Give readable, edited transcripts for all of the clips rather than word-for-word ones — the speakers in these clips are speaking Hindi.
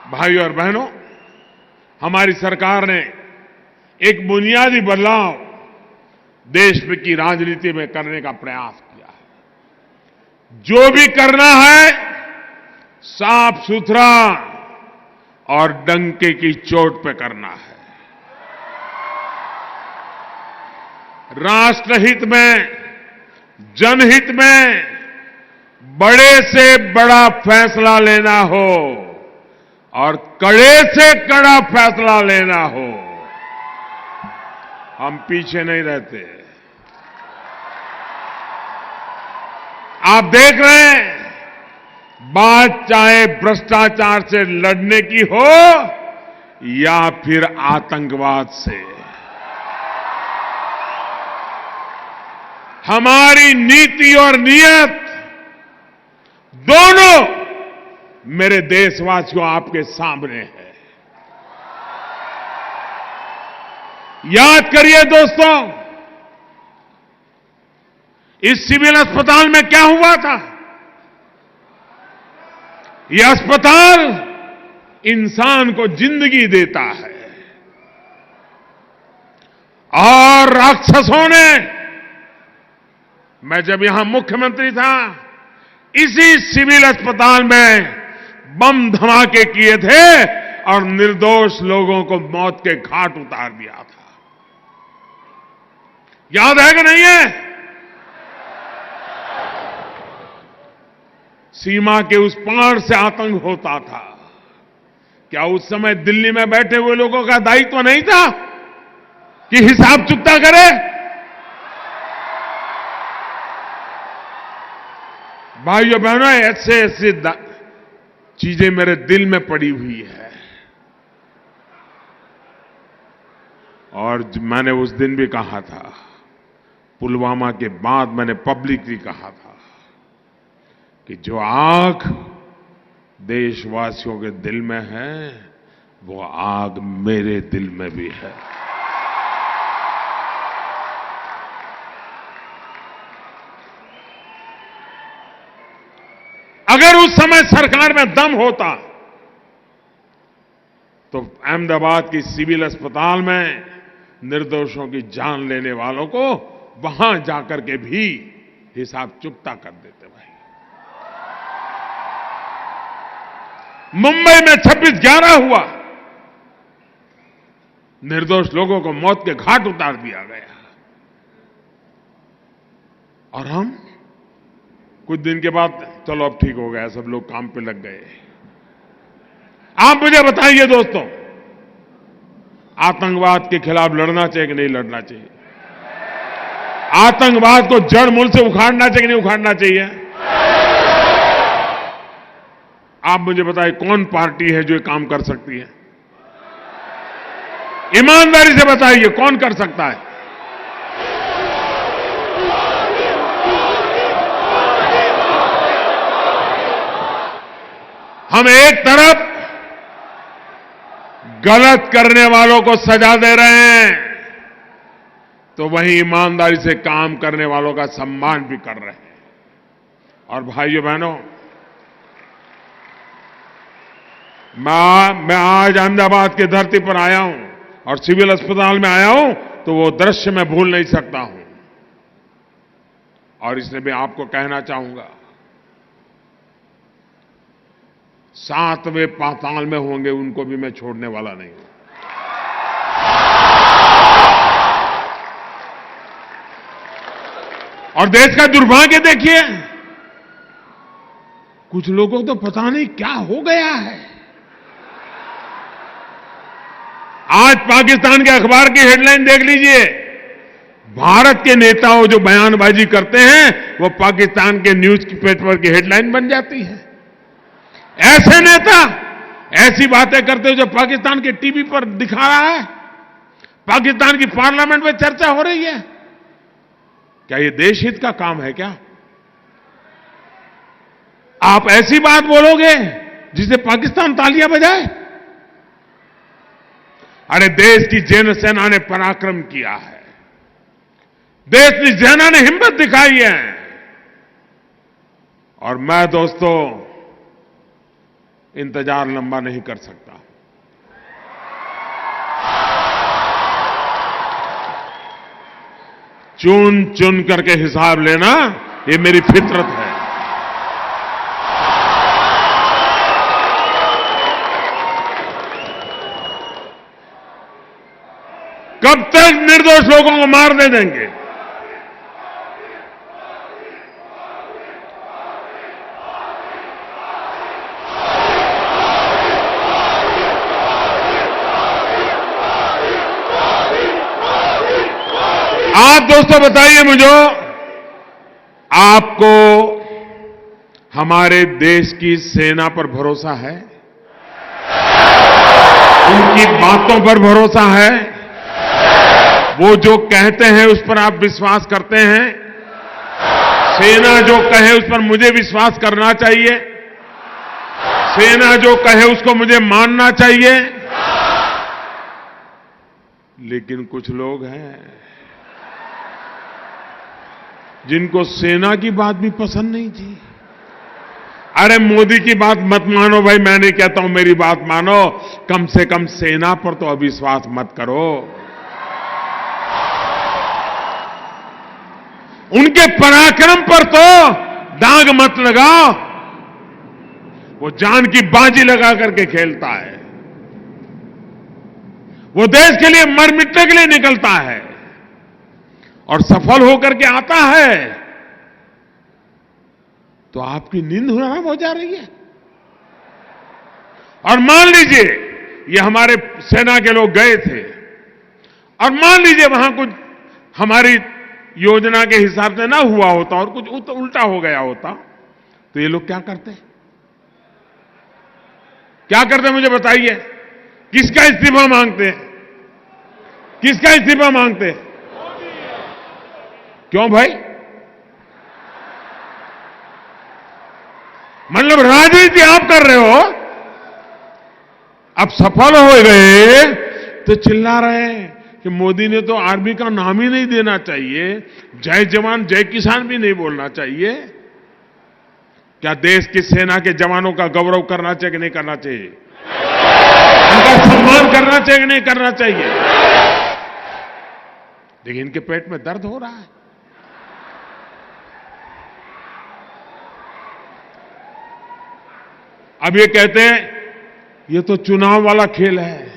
भाइयों और बहनों, हमारी सरकार ने एक बुनियादी बदलाव देश की राजनीति में करने का प्रयास किया है। जो भी करना है साफ सुथरा और डंके की चोट पे करना है। राष्ट्रहित में, जनहित में बड़े से बड़ा फैसला लेना हो और कड़े से कड़ा फैसला लेना हो, हम पीछे नहीं रहते। आप देख रहे हैं, बात चाहे भ्रष्टाचार से लड़ने की हो या फिर आतंकवाद से, हमारी नीति और नीयत दोनों मेरे देशवासियों आपके सामने है। याद करिए दोस्तों, इस सिविल अस्पताल में क्या हुआ था? यह अस्पताल इंसान को जिंदगी देता है और राक्षसों ने, मैं जब यहां मुख्यमंत्री था, इसी सिविल अस्पताल में बम धमाके किए थे और निर्दोष लोगों को मौत के घाट उतार दिया था। याद है कि नहीं है? सीमा के उस पार से आतंक होता था। क्या उस समय दिल्ली में बैठे हुए लोगों का दायित्व नहीं था कि हिसाब चुकता करे? भाइयों बहनों, ऐसे ऐसे चीजें मेरे दिल में पड़ी हुई है। और मैंने उस दिन भी कहा था, पुलवामा के बाद मैंने पब्लिकली कहा था कि जो आग देशवासियों के दिल में है, वो आग मेरे दिल में भी है। अगर उस समय सरकार में दम होता तो अहमदाबाद की सिविल अस्पताल में निर्दोषों की जान लेने वालों को वहां जाकर के भी हिसाब चुकता कर देते। भाई, मुंबई में 26/11 हुआ, निर्दोष लोगों को मौत के घाट उतार दिया गया और हम कुछ दिन के बाद चलो अब ठीक हो गया, सब लोग काम पे लग गए। आप मुझे बताइए दोस्तों, आतंकवाद के खिलाफ लड़ना चाहिए कि नहीं लड़ना चाहिए? आतंकवाद को जड़ मूल से उखाड़ना चाहिए कि नहीं उखाड़ना चाहिए? आप मुझे बताइए, कौन पार्टी है जो ये काम कर सकती है? ईमानदारी से बताइए, कौन कर सकता है? हम एक तरफ गलत करने वालों को सजा दे रहे हैं, तो वहीं ईमानदारी से काम करने वालों का सम्मान भी कर रहे हैं। और भाइयों बहनों, मैं आज अहमदाबाद की धरती पर आया हूं और सिविल अस्पताल में आया हूं, तो वो दृश्य मैं भूल नहीं सकता हूं। और इसलिए मैं आपको कहना चाहूंगा, 7वें पाताल में होंगे उनको भी मैं छोड़ने वाला नहीं हूं। और देश का दुर्भाग्य देखिए, कुछ लोगों को तो पता नहीं क्या हो गया है। आज पाकिस्तान के अखबार की हेडलाइन देख लीजिए, भारत के नेताओं जो बयानबाजी करते हैं वो पाकिस्तान के न्यूज पेपर की हेडलाइन बन जाती है। ऐसे नेता ऐसी बातें करते हो जो पाकिस्तान के टीवी पर दिखा रहा है, पाकिस्तान की पार्लियामेंट में चर्चा हो रही है। क्या ये देश हित का काम है क्या? आप ऐसी बात बोलोगे जिसे पाकिस्तान तालियां बजाए? अरे देश की जैन सेना ने पराक्रम किया है, देश की सेना ने हिम्मत दिखाई है। और मैं दोस्तों इंतजार लंबा नहीं कर सकता। चुन चुन करके हिसाब लेना, ये मेरी फितरत है। कब तक निर्दोष लोगों को मार दे देंगे? आप दोस्तों बताइए मुझे, आपको हमारे देश की सेना पर भरोसा है? उनकी बातों पर भरोसा है? वो जो कहते हैं उस पर आप विश्वास करते हैं? सेना जो कहे उस पर मुझे विश्वास करना चाहिए? सेना जो कहे उसको मुझे मानना चाहिए? लेकिन कुछ लोग हैं जिनको सेना की बात भी पसंद नहीं थी। अरे मोदी की बात मत मानो भाई, मैं नहीं कहता हूं मेरी बात मानो, कम से कम सेना पर तो अविश्वास मत करो। उनके पराक्रम पर तो दाग मत लगाओ। वो जान की बाजी लगा करके खेलता है, वो देश के लिए मर मिटने के लिए निकलता है और सफल होकर के आता है तो आपकी नींद हराम हो जा रही है। और मान लीजिए ये हमारे सेना के लोग गए थे और मान लीजिए वहां कुछ हमारी योजना के हिसाब से ना हुआ होता और कुछ उल्टा हो गया होता, तो ये लोग क्या करते? क्या करते मुझे बताइए? किसका इस्तीफा मांगते हैं? किसका इस्तीफा मांगते हैं? क्यों भाई? मतलब राजनीति आप कर रहे हो, अब सफल हो गए तो चिल्ला रहे हैं कि मोदी ने तो आर्मी का नाम ही नहीं देना चाहिए, जय जवान जय किसान भी नहीं बोलना चाहिए। क्या देश की सेना के जवानों का गौरव करना चाहिए कि नहीं करना चाहिए? उनका सम्मान करना चाहिए कि नहीं करना चाहिए? लेकिन इनके पेट में दर्द हो रहा है। अब ये कहते हैं ये तो चुनाव वाला खेल है।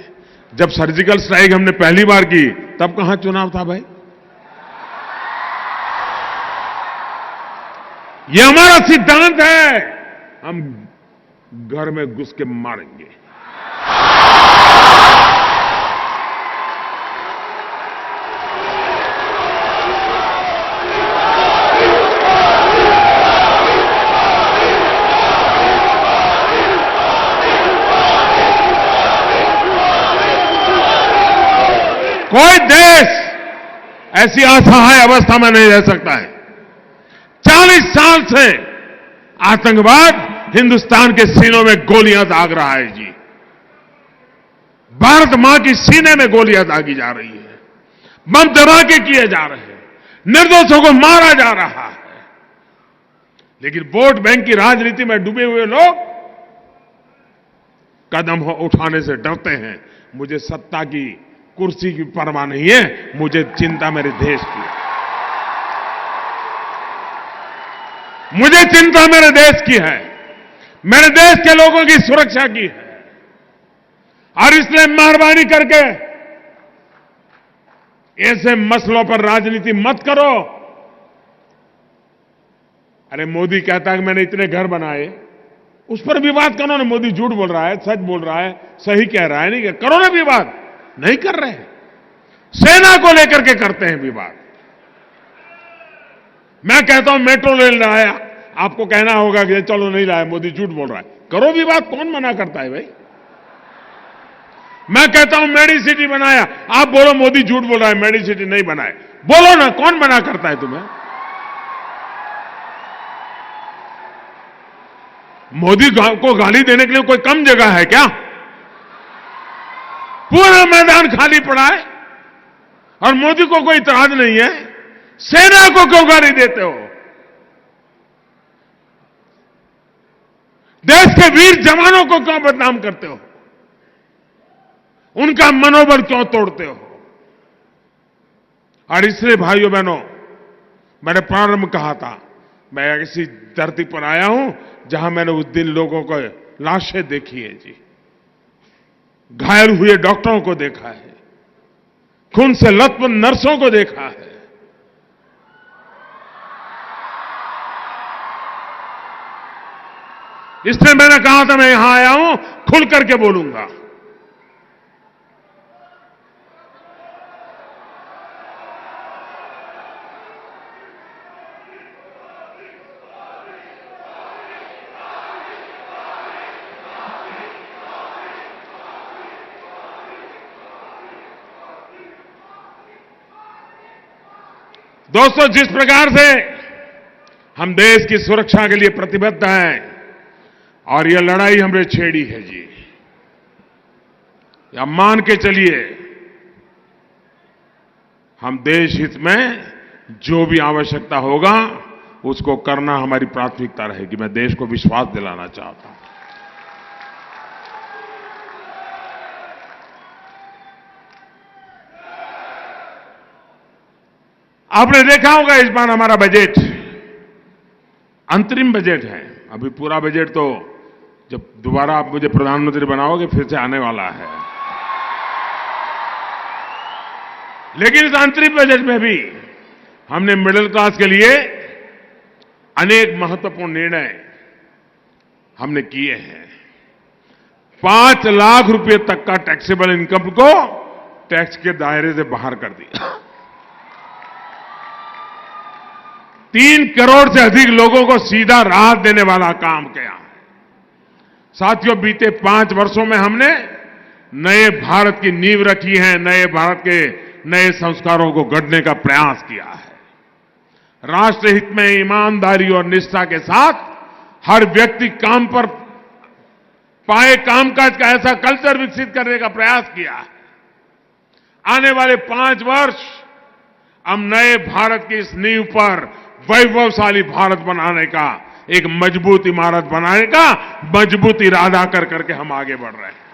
जब सर्जिकल स्ट्राइक हमने पहली बार की तब कहां चुनाव था भाई? ये हमारा सिद्धांत है, हम घर में घुस के मारेंगे। कोई देश ऐसी असहाय अवस्था में नहीं रह सकता है। 40 साल से आतंकवाद हिंदुस्तान के सीनों में गोलियां दाग रहा है जी। भारत मां की सीने में गोलियां दागी जा रही है, बम धमाके किए जा रहे हैं, निर्दोषों को मारा जा रहा है। लेकिन वोट बैंक की राजनीति में डूबे हुए लोग कदम उठाने से डरते हैं। मुझे सत्ता की कुर्सी की परवाह नहीं है, मुझे चिंता मेरे देश की, मुझे चिंता मेरे देश की है, मेरे देश के लोगों की सुरक्षा की है। और इसलिए मेहरबानी करके ऐसे मसलों पर राजनीति मत करो। अरे मोदी कहता है कि मैंने इतने घर बनाए, उस पर विवाद करो ना। मोदी झूठ बोल रहा है, सच बोल रहा है, सही कह रहा है, नहीं करो ना विवाद। नहीं कर रहे हैं, सेना को लेकर के करते हैं विवाद। मैं कहता हूं मेट्रो रेल लाया, आपको कहना होगा कि चलो नहीं लाया, मोदी झूठ बोल रहा है। करो विवाद, कौन मना करता है भाई? मैं कहता हूं मेडी सिटी बनाया, आप बोलो मोदी झूठ बोल रहा है, मेडी सिटी नहीं बनाए। बोलो ना, कौन मना करता है तुम्हें? मोदी को गाली देने के लिए कोई कम जगह है क्या? पूरा मैदान खाली पड़ा है और मोदी को कोई इतराज नहीं है। सेना को क्यों गाली देते हो? देश बैठे वीर जवानों को क्यों बदनाम करते हो? उनका मनोबल क्यों तोड़ते हो? और इसलिए भाइयों बहनों, मैंने प्रारंभ कहा था, मैं ऐसी धरती पर आया हूं जहां मैंने उस दिन लोगों को लाशें देखी है जी, घायल हुए डॉक्टरों को देखा है, खून से लथपथ नर्सों को देखा है। इसलिए मैंने कहा था मैं यहां आया हूं, खुल करके बोलूंगा। दोस्तों, जिस प्रकार से हम देश की सुरक्षा के लिए प्रतिबद्ध हैं और यह लड़ाई हमने छेड़ी है जी, या मान के चलिए हम देश हित में जो भी आवश्यकता होगा उसको करना हमारी प्राथमिकता रहेगी। मैं देश को विश्वास दिलाना चाहता हूं। आपने देखा होगा इस बार हमारा बजट अंतरिम बजट है। अभी पूरा बजट तो जब दोबारा आप मुझे प्रधानमंत्री बनाओगे फिर से आने वाला है। लेकिन इस अंतरिम बजट में भी हमने मिडिल क्लास के लिए अनेक महत्वपूर्ण निर्णय हमने किए हैं। 5 लाख रुपए तक का टैक्सेबल इनकम को टैक्स के दायरे से बाहर कर दिया। 3 करोड़ से अधिक लोगों को सीधा राहत देने वाला काम किया है। साथियों, बीते 5 वर्षों में हमने नए भारत की नींव रखी है, नए भारत के नए संस्कारों को गढ़ने का प्रयास किया है। राष्ट्रहित में ईमानदारी और निष्ठा के साथ हर व्यक्ति काम पर पाए कामकाज का ऐसा कल्चर विकसित करने का प्रयास किया है। आने वाले 5 वर्ष हम नए भारत की इस नींव पर वैभवशाली भारत बनाने का, एक मजबूत इमारत बनाने का मजबूत इरादा कर करके हम आगे बढ़ रहे हैं।